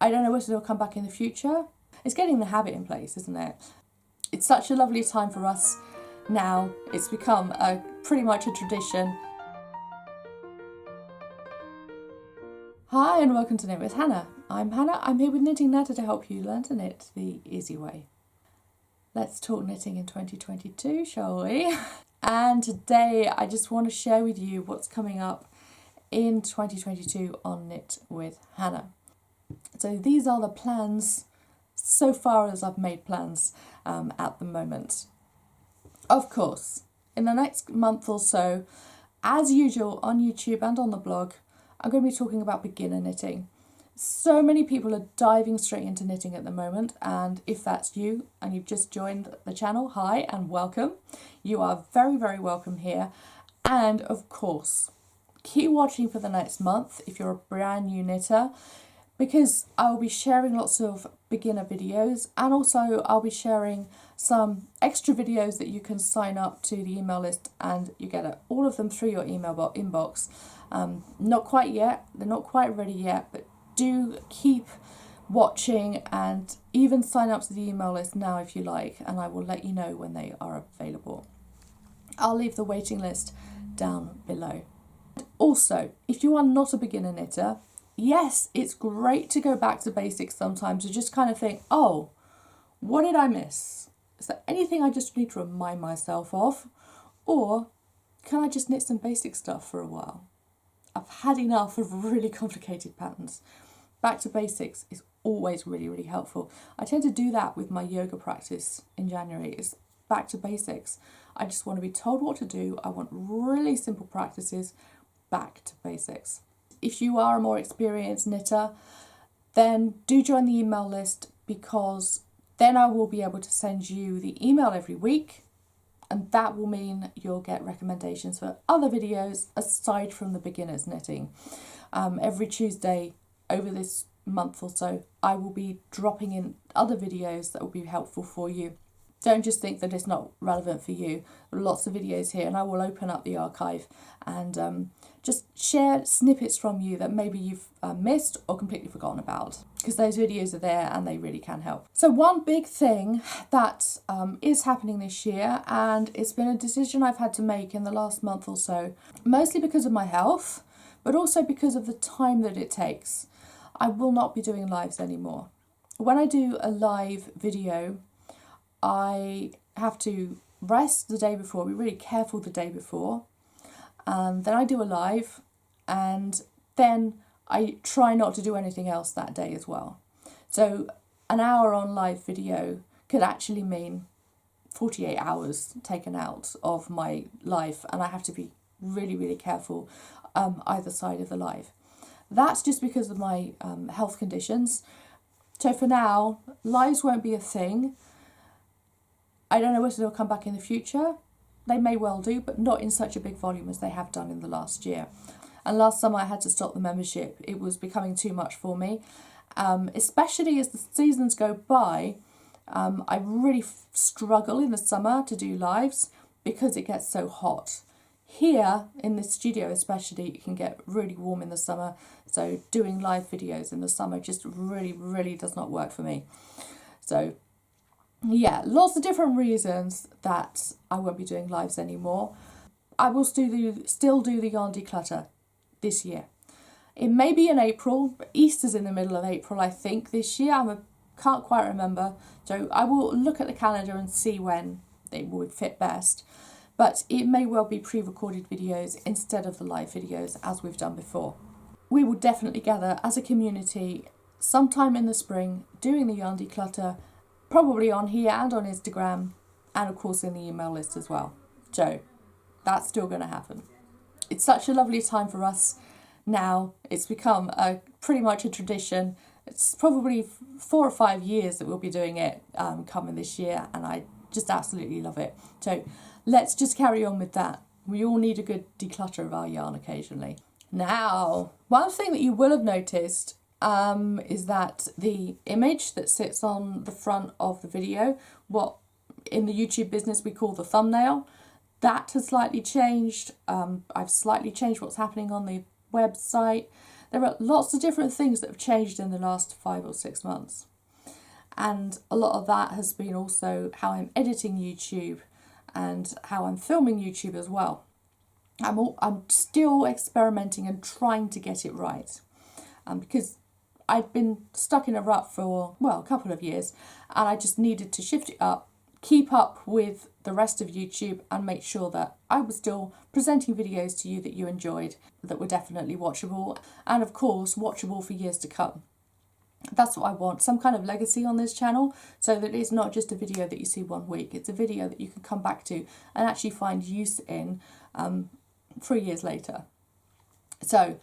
I don't know whether it'll come back in the future. It's getting the habit in place, isn't it? It's such a lovely time for us now. It's become pretty much a tradition. Hi and welcome to Knit with Hannah. I'm Hannah. I'm here with Knitting Natter to help you learn to knit the easy way. Let's talk knitting in 2022, shall we? And today I just want to share with you what's coming up in 2022 on Knit with Hannah. So these are the plans so far as I've made plans at the moment. Of course, in the next month or so, as usual on YouTube and on the blog, I'm going to be talking about beginner knitting. So many people are diving straight into knitting at the moment, and if that's you and you've just joined the channel, hi and welcome. You are very, very welcome here. And of course, keep watching for the next month if you're a brand new knitter, because I will be sharing lots of beginner videos, and also I'll be sharing some extra videos that you can sign up to the email list and you get all of them through your email inbox. Not quite yet, they're not quite ready yet, but do keep watching and even sign up to the email list now if you like, and I will let you know when they are available. I'll leave the waiting list down below. Also, if you are not a beginner knitter, yes, it's great to go back to basics sometimes to just kind of think, oh, what did I miss? Is there anything I just need to remind myself of? Or can I just knit some basic stuff for a while? I've had enough of really complicated patterns. Back to basics is always really, really helpful. I tend to do that with my yoga practice in January. It's back to basics. I just want to be told what to do. I want really simple practices. Back to basics. If you are a more experienced knitter, then do join the email list, because then I will be able to send you the email every week, and that will mean you'll get recommendations for other videos aside from the beginners knitting. Every Tuesday over this month or so, I will be dropping in other videos that will be helpful for you. Don't just think that it's not relevant for you. There are lots of videos here, and I will open up the archive and just share snippets from you that maybe you've missed or completely forgotten about, because those videos are there and they really can help. So one big thing that is happening this year, and it's been a decision I've had to make in the last month or so, mostly because of my health, but also because of the time that it takes. I will not be doing lives anymore. When I do a live video, I have to rest the day before, be really careful the day before. Then I do a live, and then I try not to do anything else that day as well. So an hour on live video could actually mean 48 hours taken out of my life, and I have to be really, really careful either side of the live. That's just because of my health conditions. So for now, lives won't be a thing. I don't know whether they'll come back in the future. They may well do, but not in such a big volume as they have done in the last year. And last summer I had to stop the membership. It was becoming too much for me, especially as the seasons go by. I really struggle in the summer to do lives because it gets so hot. Here in the studio especially, it can get really warm in the summer, so doing live videos in the summer just really, really does not work for me. So yeah, lots of different reasons that I won't be doing lives anymore. I will still do the yarn declutter this year. It may be in April, but Easter's in the middle of April, I think, this year. I can't quite remember. So I will look at the calendar and see when it would fit best. But it may well be pre-recorded videos instead of the live videos as we've done before. We will definitely gather as a community sometime in the spring doing the yarn declutter, probably on here and on Instagram, and of course in the email list as well. So that's still going to happen. It's such a lovely time for us now. It's become pretty much a tradition. It's probably 4 or 5 years that we'll be doing it coming this year, and I just absolutely love it. So let's just carry on with that. We all need a good declutter of our yarn occasionally. Now, one thing that you will have noticed is that the image that sits on the front of the video, what in the YouTube business we call the thumbnail, that has slightly changed. I've slightly changed what's happening on the website. There are lots of different things that have changed in the last 5 or 6 months. And a lot of that has been also how I'm editing YouTube and how I'm filming YouTube as well. I'm still experimenting and trying to get it right. Because I'd been stuck in a rut for, well, a couple of years, and I just needed to shift it up, keep up with the rest of YouTube, and make sure that I was still presenting videos to you that you enjoyed, that were definitely watchable, and of course watchable for years to come. That's what I want, some kind of legacy on this channel, so that it's not just a video that you see one week, it's a video that you can come back to and actually find use in 3 years later. So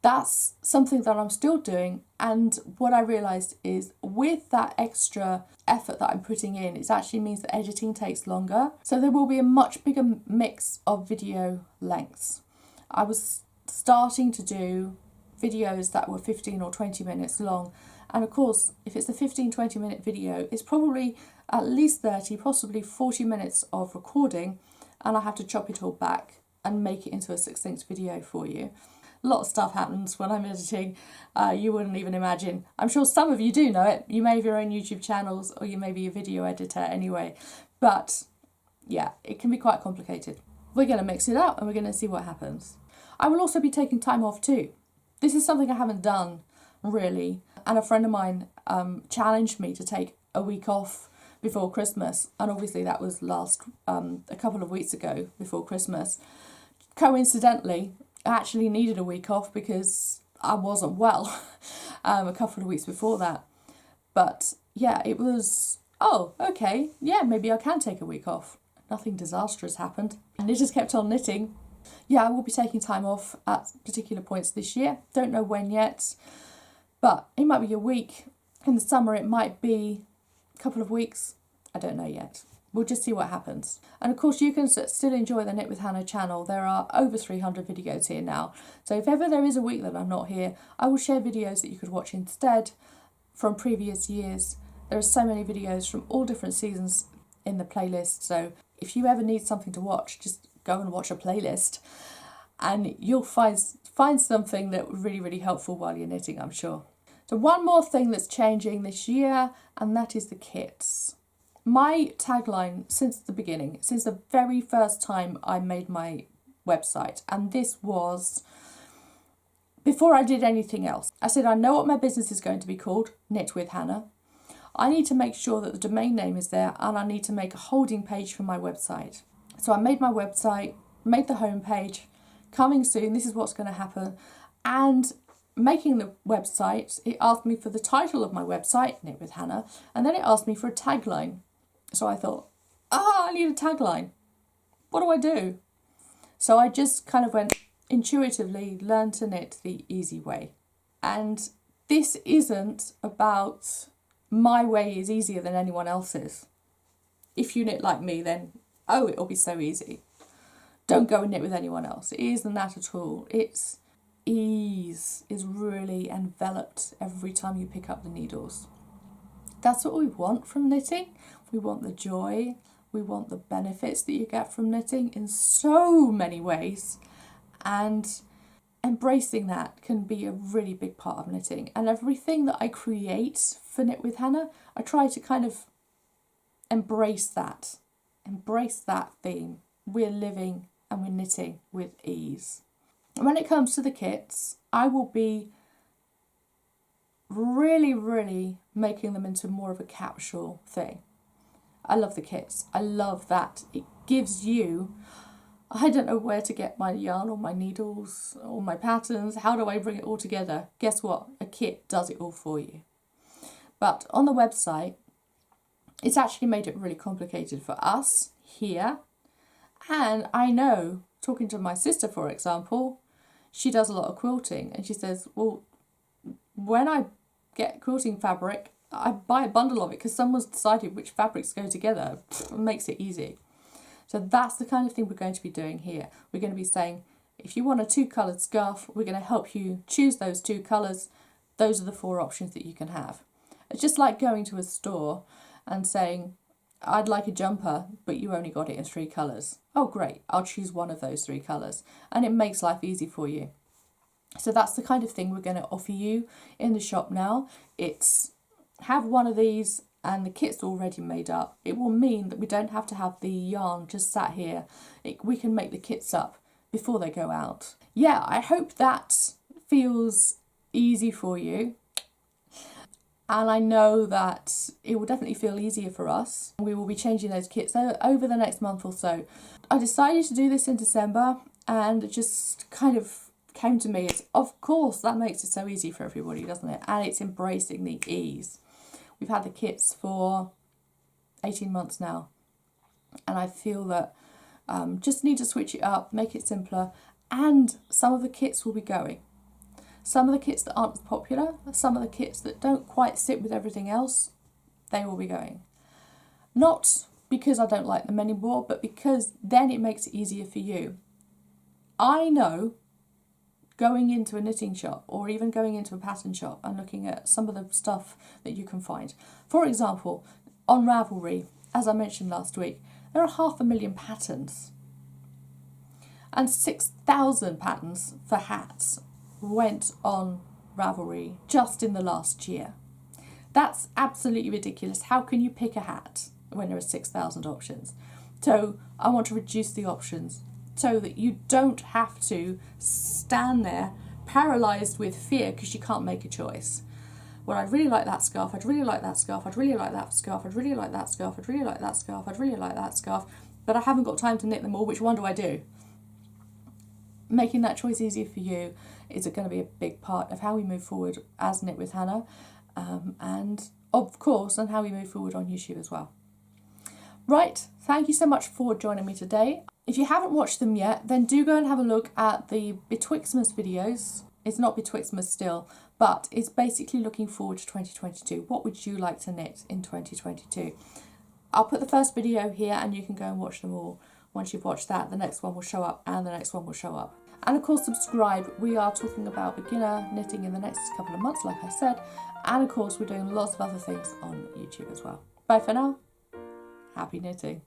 that's something that I'm still doing, and what I realised is with that extra effort that I'm putting in, it actually means that editing takes longer. So there will be a much bigger mix of video lengths. I was starting to do videos that were 15 or 20 minutes long, and of course if it's a 15-20 minute video, it's probably at least 30, possibly 40 minutes of recording, and I have to chop it all back and make it into a succinct video for you. A lot of stuff happens when I'm editing, you wouldn't even imagine. I'm sure some of you do know it. You may have your own YouTube channels, or you may be a video editor anyway. But yeah, it can be quite complicated. We're going to mix it up and we're going to see what happens. I will also be taking time off too. This is something I haven't done really. And a friend of mine challenged me to take a week off before Christmas. And obviously that was a couple of weeks ago before Christmas. Coincidentally, I actually needed a week off because I wasn't well a couple of weeks before that. But yeah, it was, oh, okay, yeah, maybe I can take a week off. Nothing disastrous happened. And it just kept on knitting. Yeah, I will be taking time off at particular points this year. Don't know when yet, but it might be a week. In the summer, it might be a couple of weeks. I don't know yet. We'll just see what happens. And of course you can still enjoy the Knit with Hannah channel. There are over 300 videos here now. So if ever there is a week that I'm not here, I will share videos that you could watch instead from previous years. There are so many videos from all different seasons in the playlist. So if you ever need something to watch, just go and watch a playlist and you'll find something that will really, really helpful while you're knitting, I'm sure. So one more thing that's changing this year, and that is the kits. My tagline since the beginning, since the very first time I made my website, and this was before I did anything else, I said I know what my business is going to be called, Knit with Hannah. I need to make sure that the domain name is there, and I need to make a holding page for my website. So I made my website, made the home page, coming soon, this is what's going to happen, and making the website, it asked me for the title of my website, Knit with Hannah, and then it asked me for a tagline. So I thought, I need a tagline. What do I do? So I just kind of went intuitively, learn to knit the easy way. And this isn't about my way is easier than anyone else's. If you knit like me, then, it'll be so easy. Don't go and knit with anyone else. It isn't that at all. It's ease is really enveloped every time you pick up the needles. That's what we want from knitting. We want the joy, we want the benefits that you get from knitting in so many ways, and embracing that can be a really big part of knitting. And everything that I create for Knit with Hannah, I try to kind of embrace that theme. We're living and we're knitting with ease. And when it comes to the kits, I will be really, really making them into more of a capsule thing. I love the kits. I love that it gives you, I don't know where to get my yarn or my needles or my patterns. How do I bring it all together? Guess what? A kit does it all for you. But on the website, it's actually made it really complicated for us here. And I know, talking to my sister, for example, she does a lot of quilting, and she says, well, when I get quilting fabric, I buy a bundle of it because someone's decided which fabrics go together. It makes it easy. So that's the kind of thing we're going to be doing here. We're going to be saying, if you want a 2-coloured scarf, we're going to help you choose those 2 colours. Those are the 4 options that you can have. It's just like going to a store and saying, I'd like a jumper, but you only got it in 3 colours. Oh, great, I'll choose one of those 3 colours. And it makes life easy for you. So that's the kind of thing we're going to offer you in the shop now. It's have one of these and the kit's already made up. It will mean that we don't have to have the yarn just sat here. We can make the kits up before they go out. Yeah, I hope that feels easy for you. And I know that it will definitely feel easier for us. We will be changing those kits over the next month or so. I decided to do this in December, and it just kind of came to me. It's, of course, that makes it so easy for everybody, doesn't it? And it's embracing the ease. We've had the kits for 18 months now, and I feel that just need to switch it up, make it simpler, and some of the kits will be going. Some of the kits that aren't popular, some of the kits that don't quite sit with everything else, they will be going. Not because I don't like them anymore, but because then it makes it easier for you. I know going into a knitting shop or even going into a pattern shop and looking at some of the stuff that you can find. For example, on Ravelry, as I mentioned last week, there are 500,000 patterns. And 6,000 patterns for hats went on Ravelry just in the last year. That's absolutely ridiculous. How can you pick a hat when there are 6,000 options? So I want to reduce the options so that you don't have to stand there paralysed with fear because you can't make a choice. Well, I'd really like that scarf, I'd really like that scarf, I'd really like that scarf, I'd really like that scarf, I'd really like that scarf, I'd really like that scarf, but I haven't got time to knit them all. Which one do I do? Making that choice easier for you is going to be a big part of how we move forward as Knit with Hannah, and of course on how we move forward on YouTube as well. Right, thank you so much for joining me today. If you haven't watched them yet, then do go and have a look at the Betwixtmas videos. It's not Betwixtmas still, but it's basically looking forward to 2022. What would you like to knit in 2022? I'll put the first video here and you can go and watch them all. Once you've watched that, the next one will show up and the next one will show up. And of course, subscribe. We are talking about beginner knitting in the next couple of months, like I said. And of course, we're doing lots of other things on YouTube as well. Bye for now. Happy knitting.